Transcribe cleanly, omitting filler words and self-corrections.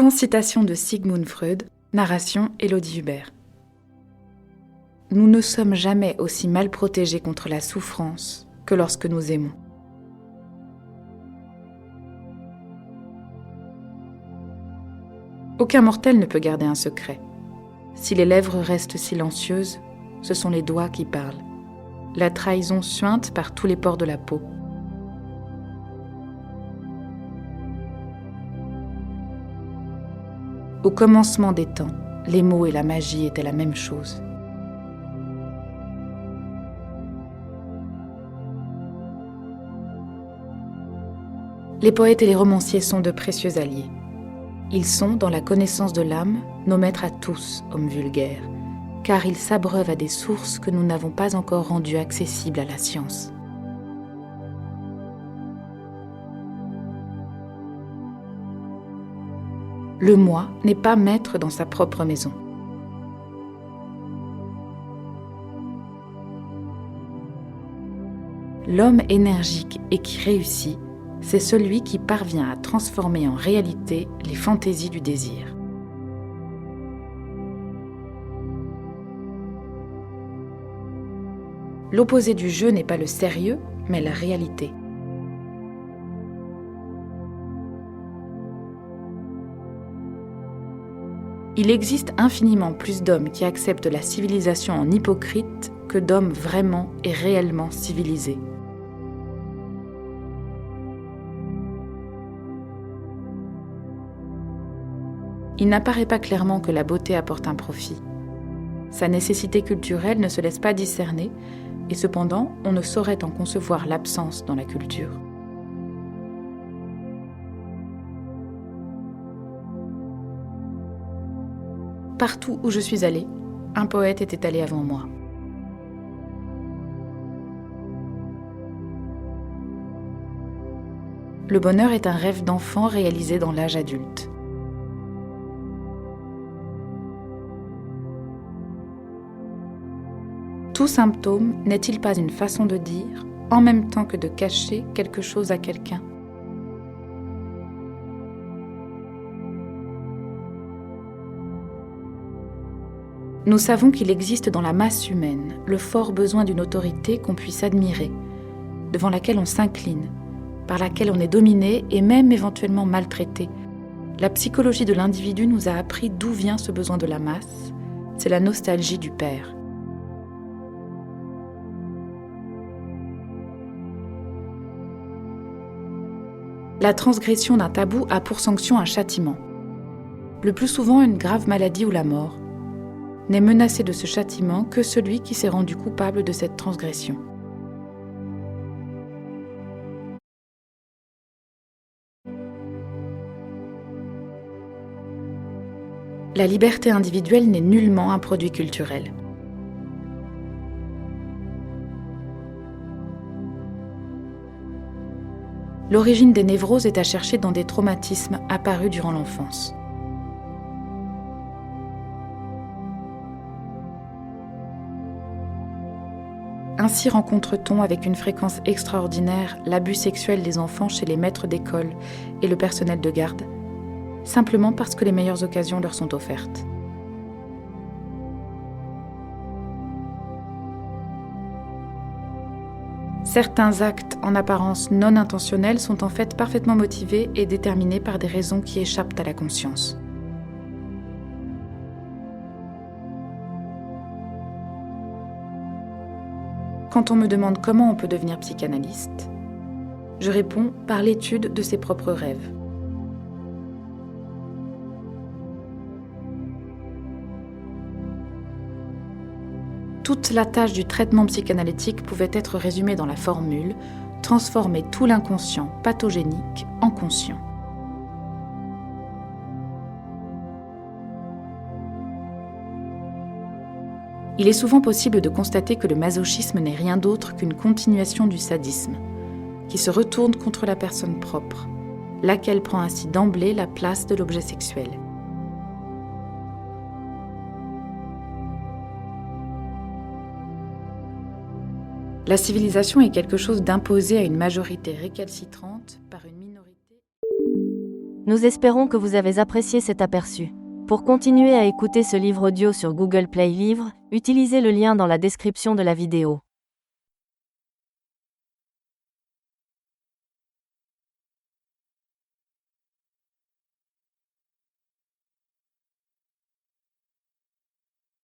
Sans citation de Sigmund Freud, narration Élodie Hubert. Nous ne sommes jamais aussi mal protégés contre la souffrance que lorsque nous aimons. Aucun mortel ne peut garder un secret. Si les lèvres restent silencieuses, ce sont les doigts qui parlent. La trahison suinte par tous les pores de la peau. Au commencement des temps, les mots et la magie étaient la même chose. Les poètes et les romanciers sont de précieux alliés. Ils sont, dans la connaissance de l'âme, nos maîtres à tous, hommes vulgaires, car ils s'abreuvent à des sources que nous n'avons pas encore rendues accessibles à la science. Le moi n'est pas maître dans sa propre maison. L'homme énergique et qui réussit, c'est celui qui parvient à transformer en réalité les fantaisies du désir. L'opposé du jeu n'est pas le sérieux, mais la réalité. Il existe infiniment plus d'hommes qui acceptent la civilisation en hypocrite que d'hommes vraiment et réellement civilisés. Il n'apparaît pas clairement que la beauté apporte un profit. Sa nécessité culturelle ne se laisse pas discerner, et cependant, on ne saurait en concevoir l'absence dans la culture. Partout où je suis allée, un poète était allé avant moi. Le bonheur est un rêve d'enfant réalisé dans l'âge adulte. Tout symptôme n'est-il pas une façon de dire, en même temps que de cacher quelque chose à quelqu'un ? Nous savons qu'il existe dans la masse humaine le fort besoin d'une autorité qu'on puisse admirer, devant laquelle on s'incline, par laquelle on est dominé et même éventuellement maltraité. La psychologie de l'individu nous a appris d'où vient ce besoin de la masse, c'est la nostalgie du père. La transgression d'un tabou a pour sanction un châtiment. Le plus souvent une grave maladie ou la mort. N'est menacé de ce châtiment que celui qui s'est rendu coupable de cette transgression. La liberté individuelle n'est nullement un produit culturel. L'origine des névroses est à chercher dans des traumatismes apparus durant l'enfance. Ainsi rencontre-t-on avec une fréquence extraordinaire l'abus sexuel des enfants chez les maîtres d'école et le personnel de garde, simplement parce que les meilleures occasions leur sont offertes. Certains actes en apparence non intentionnels sont en fait parfaitement motivés et déterminés par des raisons qui échappent à la conscience. Quand on me demande comment on peut devenir psychanalyste, je réponds par l'étude de ses propres rêves. Toute la tâche du traitement psychanalytique pouvait être résumée dans la formule « transformer tout l'inconscient pathogénique en conscient ». Il est souvent possible de constater que le masochisme n'est rien d'autre qu'une continuation du sadisme, qui se retourne contre la personne propre, laquelle prend ainsi d'emblée la place de l'objet sexuel. La civilisation est quelque chose d'imposé à une majorité récalcitrante par une minorité. Nous espérons que vous avez apprécié cet aperçu. Pour continuer à écouter ce livre audio sur Google Play Livres, utilisez le lien dans la description de la vidéo.